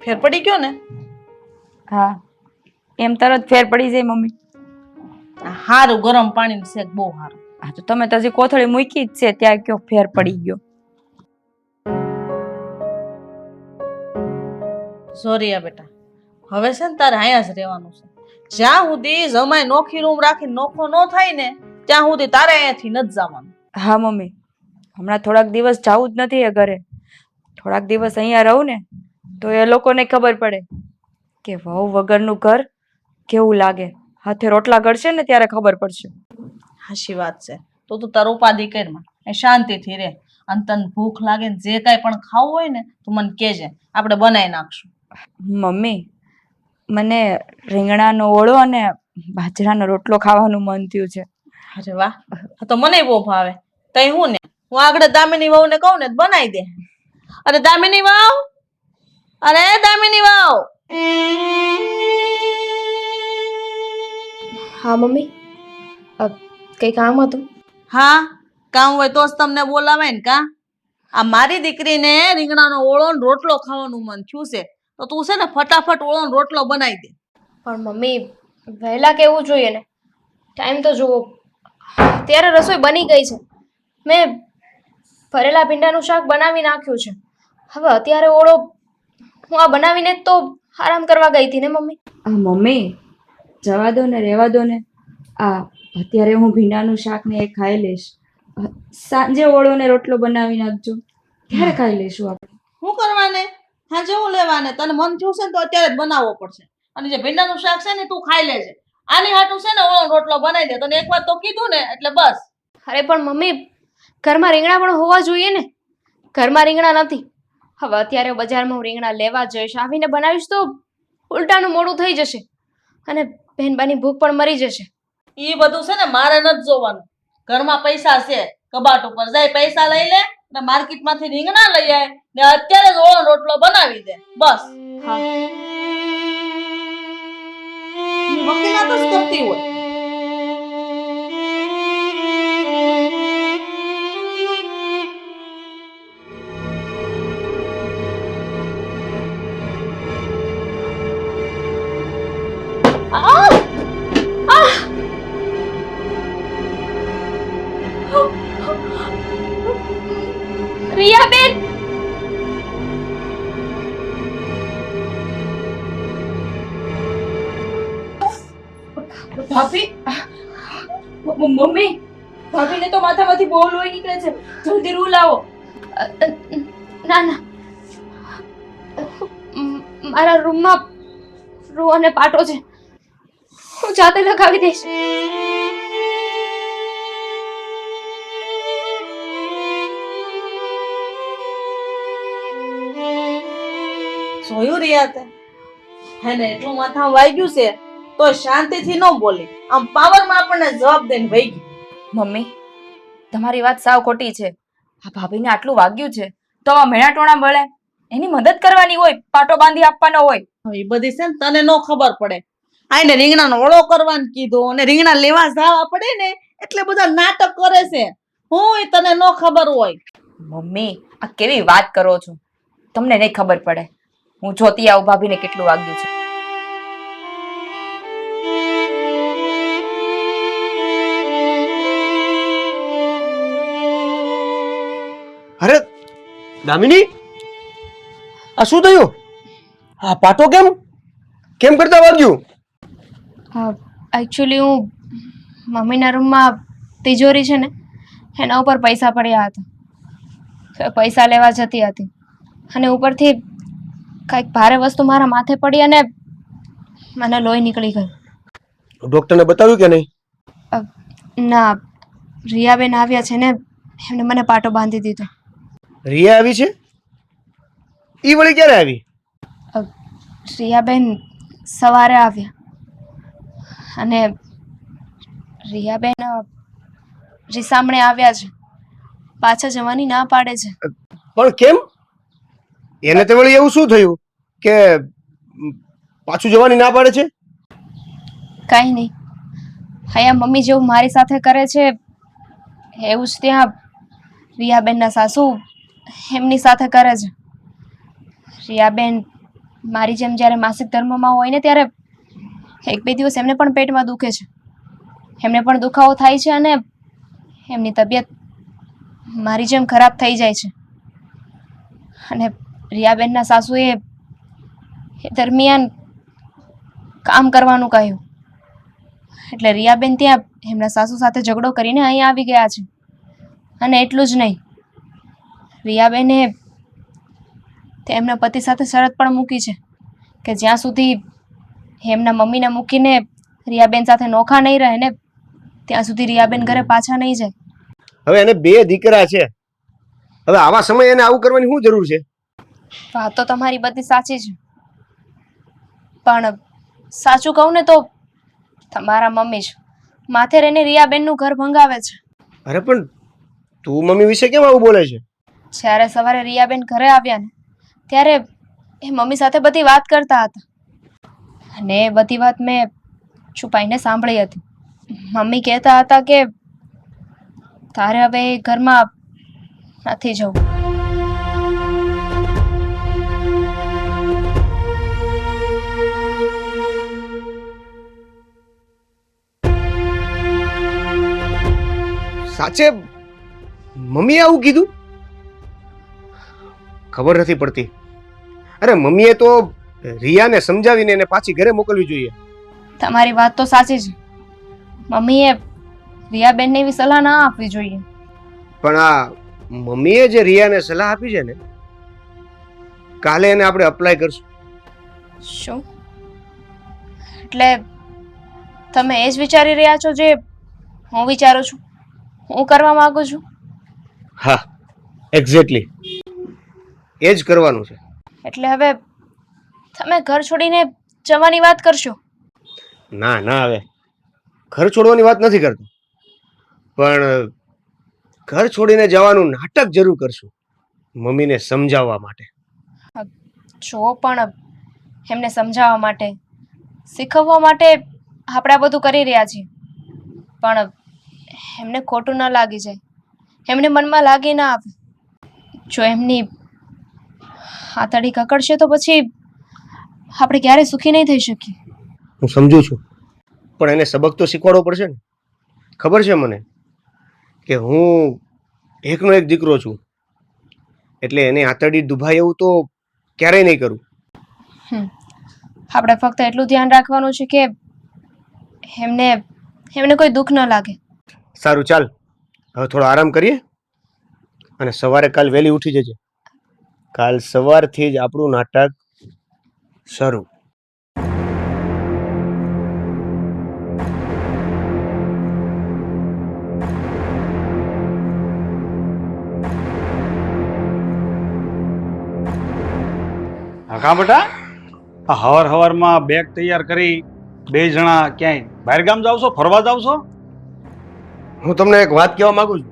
ફેર પડી ગયો ને? હા, એમ તરત ફેર પડી જાય મમ્મી. હારું, ગરમ પાણીનું શેક બહુ હારું. હા તો તમે તો હજી કોથળી મૂકી જ છે ત્યાં કયો ફેર પડી ગયો. સોરી બેટા, હવે છે ને તારે અહીંયા જ રહેવાનું છે. જ્યાં સુધી જમાઈ નોખી રૂમ રાખીને નોખો ન થાય ને ત્યાં સુધી તારે અહીંયાથી નથી જવાનું. હા મમ્મી, હમણાં થોડાક દિવસ જવું જ નથી એ ઘરે. થોડાક દિવસ અહીંયા રહું ને તો એ લોકોને ખબર પડે કે વહુ વગરનું ઘર કેવું લાગે. હાથે રોટલા ઘડશે ને ત્યારે ખબર પડશે. હાચી વાત છે. તો તું તાર ઉપાધિ કરમાં એ શાંતિથી રહે. અને તને ભૂખ લાગે ને જે કાંઈ પણ ખાવું હોય ને તું મને કહેજે, આપણે બનાવી નાખશું. મમ્મી, મને રીંગણાનો ઓળો અને બાજરાનો રોટલો ખાવાનું મન થયું છે. અરે વાહ, તો મને બહુ ભાવે. તઈ હું ને હું આગળ દામિની વહુને કહું ને બનાવી દે. અરે દામિની વહુ, અરે દામિની વહુ. હા મમ્મી, કઈ કામ હતું? હા, કામ હોય તો જ તમને બોલાવે ને કા? આ મારી દીકરીને રીંગણાનો ઓળો ને રોટલો ખાવાનું મન થયું છે તો તું છે ને ફટાફટ ઓળો ને રોટલો બનાવી દે. પણ મમ્મી, વહેલા કેવું જોઈએ ને, ટાઈમ તો જુઓ. ત્યારે રસોઈ બની ગઈ છે. મેં ભરેલા ભીંડાનું શાક બનાવી નાખ્યું છે. હવે અત્યારે ઓળો હું આ બનાવીને જ તો આરામ કરવા ગઈ હતી ને મમ્મી. મમ્મી, જવા દો ને, રહેવા દો ને. અત્યારે હું ભીંડાનું શાક ને એ ખાઈ લઈશ. સાંજે ઓળો ને રોટલો બનાવી નાખજો, ત્યારે ખાઈ લઈશું આપણે. શું કરવાને? હા જેવું લેવાને તને મન થયું છે ને તો અત્યારે જ બનાવવો પડશે. અને જે ભીંડાનું શાક છે ને તું ખાઈ લેજે. આની હાટું છે ને ઓળો રોટલો બનાવી દે. તને એક વાર તો કીધું ને એટલે બસ. અરે પણ મમ્મી, ઘરમાં રીંગણા પણ હોવા જોઈએ ને. ઘરમાં રીંગણા નથી. હવે અત્યારે બજારમાં હું રીંગણા લેવા જઈશ, આવીને બનાવીશ તો ઉલટાનું મોડું થઈ જશે અને બહેનબાની ભૂખ પણ મરી જશે. એ બધું છે ને મારે નથી જોવાનું. ઘરમાં પૈસા છે, કબાટ ઉપર જાય પૈસા લઈ લે ને માર્કેટમાંથી રીંગણા લઈ આય ને અત્યારે જ ઓળો રોટલો બનાવી દે બસ. હા, વકીલાત જ કરતી હોય. રિયાબેન! ભાભી, મમ્મી, ભાભીને તો માથામાંથી બહુ લોહી નીકળે છે. જલ્દી રૂ લાવો. ના ના, મારા રૂમમાં રૂ અને પાટો છે, હું જાતે લગાવી દઈશ. જોયું રિયા તે? હે ને એટલું માથામાં વાગ્યું છે તો શાંતિથી ન બોલી. આમ પાવરમાં આપણને જવાબ દઈને વહી ગઈ. મમ્મી, તમારી વાત સાવ ખોટી છે. આ ભાભીને આટલું વાગ્યું છે તો આ મેણા ટોણા બળે એની મદદ કરવાની હોય, પાટો બાંધી આપવાનો હોય. એ બધી છે ને તને ન ખબર પડે. આઈને રીંગણાનો ઓળો કરવાનું કીધું અને રીંગણા લેવા જવા પડે ને એટલે બધા નાટક કરે છે. હું તને ન ખબર હોય. મમ્મી, આ કેવી વાત કરો છો? તમને નહીં ખબર પડે. હું જોતી આવું ભાભીને કેટલું વાગ્યું છે. અરે દામિની, આ શું થયું? આ પાટો કેમ કરતા વાગ્યું? એકચ્યુઅલી હું મમ્મીના રૂમમાં તિજોરી છે ને એના ઉપર પૈસા પડ્યા હતા. પૈસા લેવા જતી હતી અને ઉપરથી કંઈક ભારે વસ્તુ મારા માથે પડી અને મને લોહી નીકળી ગયું. ડોક્ટરને બતાવ્યું કે નહીં? ના, રિયાબેન આવ્યા છે ને એમને મને પાટો બાંધી દીધો. રિયા આવી છે? ઈ વળી ક્યારે આવી? રિયાબેન સવારે આવ્યા અને રિયાબેન રીસામણે આવ્યા છે. પાછા જવાની ના પાડે છે. પણ કેમ? એને તે વળી એવું શું થયું કે પાછું જવાની ના પાડે છે? કાંઈ નહીં, અહીંયા મમ્મી જેવું મારી સાથે કરે છે એવું જ ત્યાં રિયાબેનના સાસુ એમની સાથે કરે છે. રિયાબેન મારી જેમ જ્યારે માસિક ધર્મમાં હોય ને ત્યારે એક બે દિવસ એમને પણ પેટમાં દુખે છે, એમને પણ દુખાવો થાય છે અને એમની તબિયત મારી જેમ ખરાબ થઈ જાય છે. અને રિયાબેનના સાસુએ એ દરમિયાન કામ કરવાનું કહ્યું, એટલે રિયાબેન ત્યાં એમના સાસુ સાથે ઝઘડો કરીને અહીં આવી ગયા છે. અને એટલું જ નહીં, રિયાબેને એમના પતિ સાથે શરત પણ મૂકી છે કે જ્યાં સુધી એમના મમ્મીને મૂકીને રિયાબેન સાથે નોખા નહીં રહે ને ત્યાં સુધી રિયાબેન ઘરે પાછા નહીં જાય. હવે એને 2 દીકરા છે, હવે આવા સમયે એને આવું કરવાની શું જરૂર છે? વાત તો તમારી બધી સાચી છે, પણ સાચું કહું ને તો તમારા મમ્મી જ માથે રહીને રિયાબેનનું ઘર ભંગાવે છે. અરે પણ તું મમ્મી વિશે કેમ આવું બોલે છે? જ્યારે સવારે રિયાબેન ઘરે આવ્યા ને ત્યારે એ મમ્મી સાથે બધી વાત કરતા હતા અને એ બધી વાત મેં છુપાઈને સાંભળી હતી. મમ્મી કહેતા હતા કે તારે હવે એ ઘરમાં નથી જવું. સાચે મમ્મીએ આવું કીધું? ખબર નથી પડતી. અરે મમ્મીએ તો રિયાને સમજાવીને એને પાછી ઘરે મોકલવી જોઈએ. તમારી વાત તો સાચી છે, મમ્મીએ રિયાબેનને એવી સલાહ ના આપવી જોઈએ. પણ આ મમ્મીએ જે રિયાને સલાહ આપી છે ને, કાલે એને આપણે અપ્લાય કરશું. શું? એટલે તમે એ જ વિચારી રહ્યા છો જે હું વિચારું છું, હું કરવા માંગુ છું? હા, એક્ઝેક્ટલી એ જ કરવાનું છે. એટલે હવે તમે ઘર છોડીને જવાની વાત કરશો? ના ના, હવે ઘર છોડવાની વાત નથી કરતો, પણ ઘર છોડીને જવાનું નાટક જરૂર કરશું મમ્મીને સમજાવવા માટે. જો પણ એમને સમજાવવા માટે, શીખવવા માટે આપણે આ બધું કરી રહ્યા છીએ, પણ એમને ખોટું ન લાગી જાય, એમને મનમાં લાગી ના આવે. જો એમની હાથડી કકડશે તો પછી આપણે ક્યારેય સુખી નહીં થઈ શકીએ. હું સમજુ છું, પણ એને સબક તો શીખવાડવો પડશે ને. ખબર છે મને કે હું એકનો એક દીકરો છું, એટલે એને આતરડી દુભાય એવું તો ક્યારેય નહીં કરું. આપણે ફક્ત એટલું ધ્યાન રાખવાનું છે કે એમને કોઈ દુઃખ ન લાગે. સારું, ચાલ હવે થોડો આરામ કરીએ અને સવારે કાલ વહેલી ઉઠી જજે. કાલ સવારથી જ આપણું નાટક શરૂ. હા બેટા, આ હવારમાં બેગ તૈયાર કરી 2 જણા ક્યાંય બહાર ગામ જાવ છો, ફરવા જાવ છો? હું તમને એક વાત કહેવા માંગુ છું.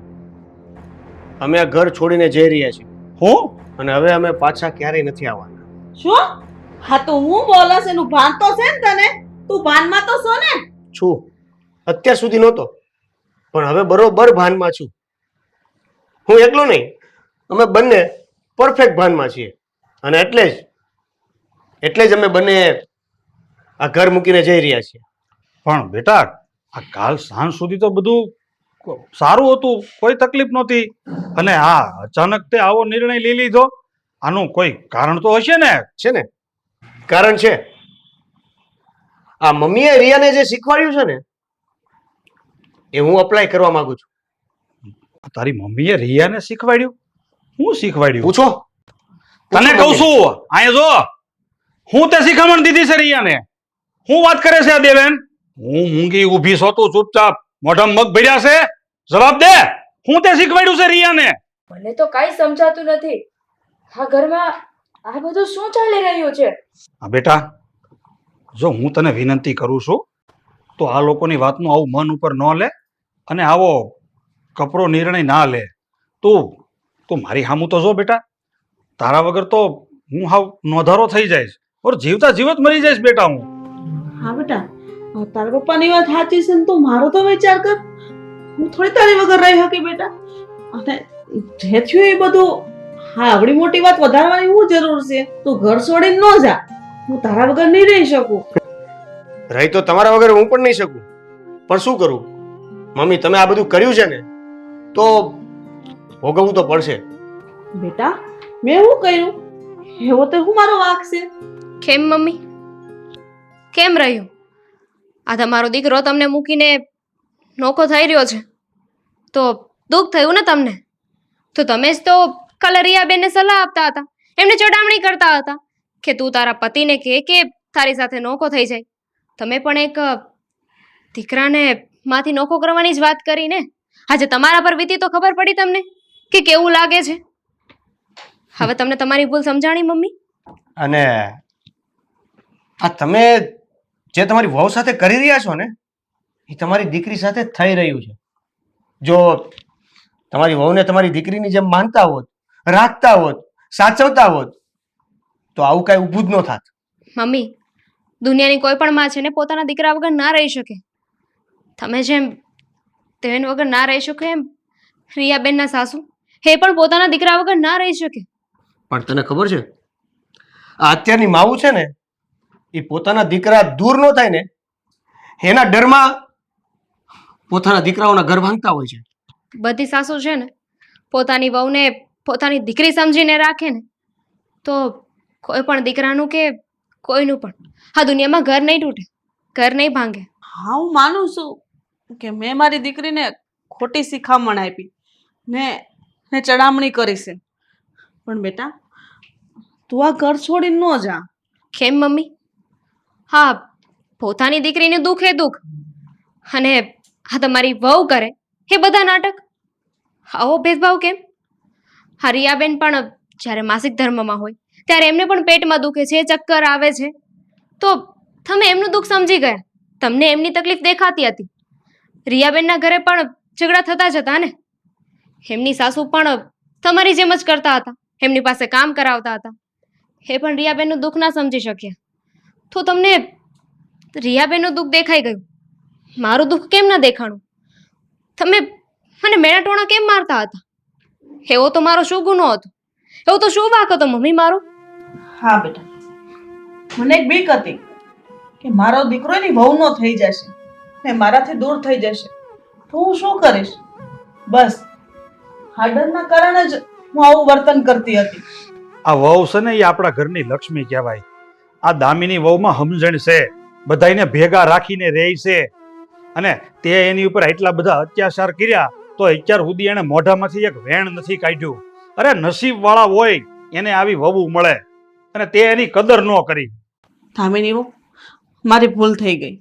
અમે આ ઘર છોડીને જઈ રહ્યા છીએ. હું? અને હવે અમે પાછા ક્યારેય નથી આવવાના. શું? હા તો હું બોલસ એનું ભાન તો છે ને તને? તું ભાનમાં તો છો ને? છું, અત્યાર સુધી નહોતો, પણ હવે બરોબર ભાનમાં છું. હું એકલો નહીં, અમે બંને પરફેક્ટ ભાનમાં છીએ. અને એટલે જ અમે બંને આ ઘર મૂકીને જઈ રહ્યા છીએ. પણ બેટા, આ કાલ સાંજ સુધી તો બધું સારું હતું, કોઈ તકલીફ નહોતી, અને આ અચાનક તે આવો નિર્ણય લઈ લીધો. આનું કોઈ કારણ તો હશે ને? છે ને, કારણ છે. આ મમ્મીએ રિયાને જે શીખવાડ્યું છે ને, એ હું અપ્લાય કરવા માંગુ છું. તારી મમ્મીએ રિયાને શીખવાડ્યું? હું શીખવાડ્યું? પૂછો. તને કહું છું, અહીંયા જો, હું તે શિખામણ દીધી છે રિયાને. હું વાત કરે છે આ દેવેન? હું મૂંગી ઊભી છો, તું ચૂપચાપ મોઢામાં મગ ભર્યા છે? જવાબ દે, હું તે શીખવાડ્યું છે રિયાને? મને તો કાંઈ સમજાતું નથી. આ ઘરમાં આ બધું શું ચાલી રહ્યું છે? હા બેટા, જો હું તને વિનંતી કરું છું તો આ લોકોની વાતનું આવું મન ઉપર ન લે અને આવો કપરો નિર્ણય ના લે. તું મારી સામું તો જો બેટા, તારા વગર તો હું હાવ નોધારો થઈ જઈશ, ઓર જીવતા જીવત મરી જઈશ બેટા હું. હા બેટા, તારા પપ્પાની વાત સાચી છે ને તું મારો તો વિચાર કર. હું થોડી તારી વગર રહી શકી બેટા. અને જે થયું એ બધું, હા આવડી મોટી વાત વધારવાની શું જરૂર છે? તું ઘર છોડીને ન જા. હું તારા વગર નહીં રહી શકું. રહી તો તમારા વગર હું પણ નહીં શકું, પણ શું કરું મમ્મી, તમે આ બધું કર્યું છે ને તો ભોગવવું તો પડશે. બેટા મેં એવું કર્યું? એવો તો હું મારો વાંક છે? કેમ મમ્મી, કેમ રહ્યું? આ તમારો દીકરો તમને મૂકીને નોખો થઈ રહ્યો છે તો દુઃખ થયું ને તમને? તો તમે જ તો કાલે રિયાબેનને સલાહ આપતા હતા, એમને ચડામણી કરતા હતા કે તું તારા પતિને કહે કે તારી સાથે નોખો થઈ જાય. તમે પણ એક દીકરાને માંથી નોખો કરવાની જ વાત કરી ને. આજે તમારા પર વીતી તો ખબર પડી તમને કે કેવું લાગે છે. હવે તમને તમારી ભૂલ સમજાણી મમ્મી? અને આ તમે જે તમારી વહુ સાથે કરી રહ્યા છો ને એ તમારી દીકરી સાથે જ થઈ રહ્યું છે. જો તમારી વહુને તમારી દીકરીની જેમ માનતા હોત, રાખતા હોત, સાચવતા હોત તો આવું કાંઈ ઊભું જ ન થાત. મમ્મી, દુનિયાની કોઈ પણ માં છે ને પોતાના દીકરા વગર ના રહી શકે. તમે જેમ તેન વગર ના રહી શકો એમ રિયાબેનના સાસુ એ પણ પોતાના દીકરા વગર ના રહી શકે. પણ તને ખબર છે આ અત્યારની માવું છે ને એ પોતાના દીકરા દૂર ન થાય ને એના ડરમાં પોતાના દીકરાઓના ઘર ભાંગતા હોય છે. બધી સાસુ છે ને પોતાની વહુને પોતાની દીકરી સમજીને રાખે ને તો કોઈ પણ દીકરાનું કે કોઈનું પણ આ દુનિયામાં ઘર નહીં તૂટે, ઘર નહીં ભાંગે. હા હું માનું છું કે મેં મારી દીકરીને ખોટી શિખામણ આપી ને ચડામણી કરી છે, પણ બેટા તું આ ઘર છોડીને ન જા. કેમ મમ્મી? હા, પોતાની દીકરીનું દુઃખ એ દુઃખ અને આ તમારી વહુ કરે એ બધા નાટક. આવો ભેદભાવ કેમ? હા, રિયાબેન પણ જ્યારે માસિક ધર્મમાં હોય ત્યારે એમને પણ પેટમાં દુખે છે, ચક્કર આવે છે તો તમે એમનું દુઃખ સમજી ગયા. તમને એમની તકલીફ દેખાતી હતી. રિયાબેનના ઘરે પણ ઝઘડા થતા જ હતા ને. એમની સાસુ પણ તમારી જેમ જ કરતા હતા, એમની પાસે કામ કરાવતા હતા. એ પણ રિયાબેનનું દુઃખ ના સમજી શક્યા તો તમને રિયાબેનનું દુઃખ દેખાઈ ગયું, મારું દુઃખ કેમ ના દેખાણું? તમે મને મેણા ટોણા કેમ મારતા હતા? એવો તો મારો શું ગુનો હતો? એવો તો શું વાંક હતો મમ્મી મારો? હા બેટા, મને એક બીક હતી કે મારો દીકરો એની વહુનો થઈ જશે ને મારાથી દૂર થઈ જશે તો હું શું કરીશ. બસ આ ડરના કારણે જ હું આવું વર્તન કરતી હતી. આ વહુ છે ને એ આપણા ઘરની લક્ષ્મી કહેવાય. આ દામિની વહુમાં સમજણ છે, બધાયને ભેગા રાખીને રહે છે અને તે એની ઉપર એટલા બધા અત્યાચાર કર્યા તો અત્યાર સુધી એને મોઢામાંથી એક વેણ નથી કાઢ્યું. અરે નસીબ વાળા હોય એને આવી વહુ મળે અને તે એની કદર ન કરી. ધામિની વહુ, મારી ભૂલ થઈ ગઈ.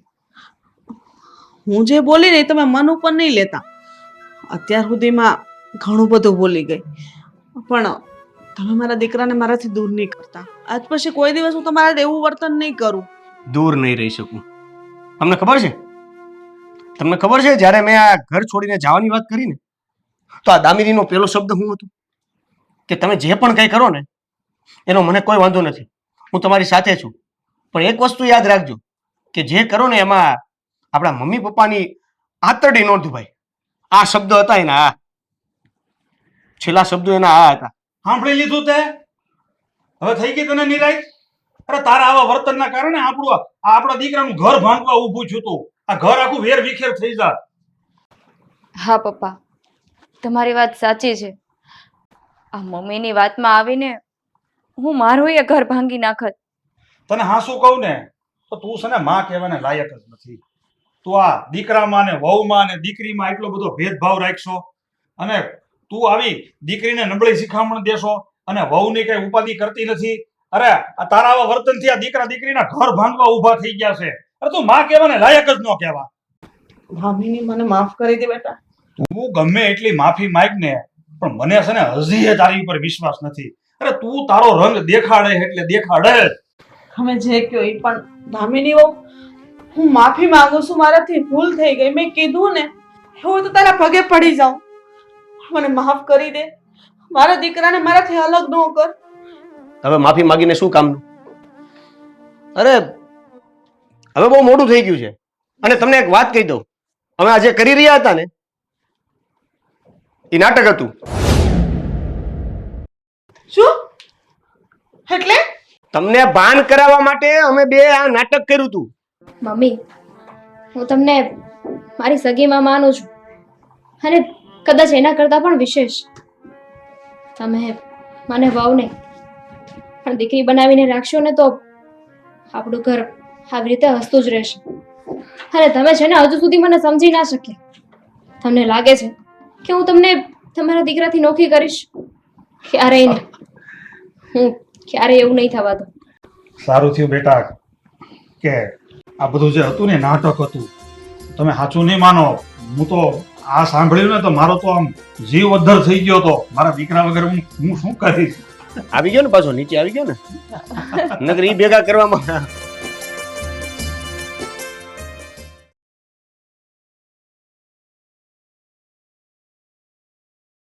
હું જે બોલી ને તમે મન ઉપર નહીં લેતા. અત્યાર સુધીમાં ઘણું બધું બોલી ગઈ, પણ તમે મારા દીકરાને મારાથી દૂર નહીં કરતા. આજ પછી કોઈ દિવસ હું તમારા એવું વર્તન નહીં કરું. દૂર નહીં રહી શકું. તમને ખબર છે, તમને ખબર છે જ્યારે મેં આ ઘર છોડીને જવાની વાત કરી ને તો આ દામિનીનો પહેલો શબ્દ શું હતો કે તમે જે પણ કંઈ કરો ને એનો મને કોઈ વાંધો નથી, હું તમારી સાથે છું, પણ એક વસ્તુ યાદ રાખજો કે જે કરો ને એમાં આપણા મમ્મી પપ્પાની આંતરડી નોંધ ભાઈ. આ શબ્દો હતા એના, આ છેલ્લા શબ્દો એના આ હતા. સાંભળી લીધું તે? હવે થઈ ગઈ તને નિરાય? અરે તારા આવા વર્તનના કારણે આપણા દીકરાનું ઘર ભાંગવા ઊભું છું તું. આ ઘર આખું વેર વિખેર થઈ જાય. હા પપ્પા, તમારી વાત સાચી છે. આ મમ્મીની વાતમાં આવીને હું મારું એ ઘર ભાંગી નાખત. તને હા શું કહું ને તો તું છે ને માં કહેવાને લાયક જ નથી. તું આ દીકરામાં ને વહુમાં ને દીકરીમાં એટલો બધો ભેદભાવ રાખશો અને તું આવી દીકરીને નબળી શિખામણ દેશો અને વહુની કઈ ઉપાધિ કરતી નથી. અરે આ તારા આવા વર્તનથી આ દીકરા દીકરીના ઘર ભાંગવા ઊભા થઈ ગયા છે. અરે તું માં કહેવાને લાયક જ ન કહેવા. ભાભીની મને માફ કરી દે બેટા. તું ગમે એટલી માફી માંગ ને પણ મને છે ને હજી તારી ઉપર વિશ્વાસ નથી. અરે તું તારો રંગ દેખાડે એટલે દેખાડે જ. તમે જે કહો એ પણ ધામિની વહુ, હું માફી માંગુ છું, મારાથી ભૂલ થઈ ગઈ. મેં કીધું ને હું તો તારા પગે પડી જાઉં, મને માફ કરી દે. મારા દીકરાને મારાથી અલગ ન કર. હવે માફી માંગીને શું કામનું? અરે હવે બહુ મોડું થઈ ગયું છે. અને તમને એક વાત કહી દઉં, અમે આજે કરી રહ્યા હતા ને એ નાટક હતું. શું એટલે? તમને ભાન કરાવવા માટે અમે બે આ નાટક કર્યું હતું. મમ્મી, હું તમને મારી સગીમાં માનું છું અને કદાચ એના કરતાં પણ વિશેષ. તમે મને વહુ નહીં પણ દીકરી બનાવીને રાખશો ને તો આપણું ઘર આવી રીતે હસતું જ રહેશે. અને તમે છે ને હજુ સુધી મને સમજી ના શક્યા. તમને લાગે છે કે હું તમને તમારા દીકરાથી નોખી કરીશ? ક્યારેય નહીં. હું ક્યારેય એવું નહીં થવા દઉં. સારું થયું બેટા કે આ બધું જે હતું ને નાટક હતું. તમે સાચું નહીં માનો, હું તો આ સાંભળ્યું ને તો મારો તો આમ જીવ અદ્ધર થઈ ગયો હતો. મારા દીકરા વગર હું શું કરીશ? આવી ગયો ને પાછો નીચે આવી ગયો ને નકર ઈ ભેગા કરવામાં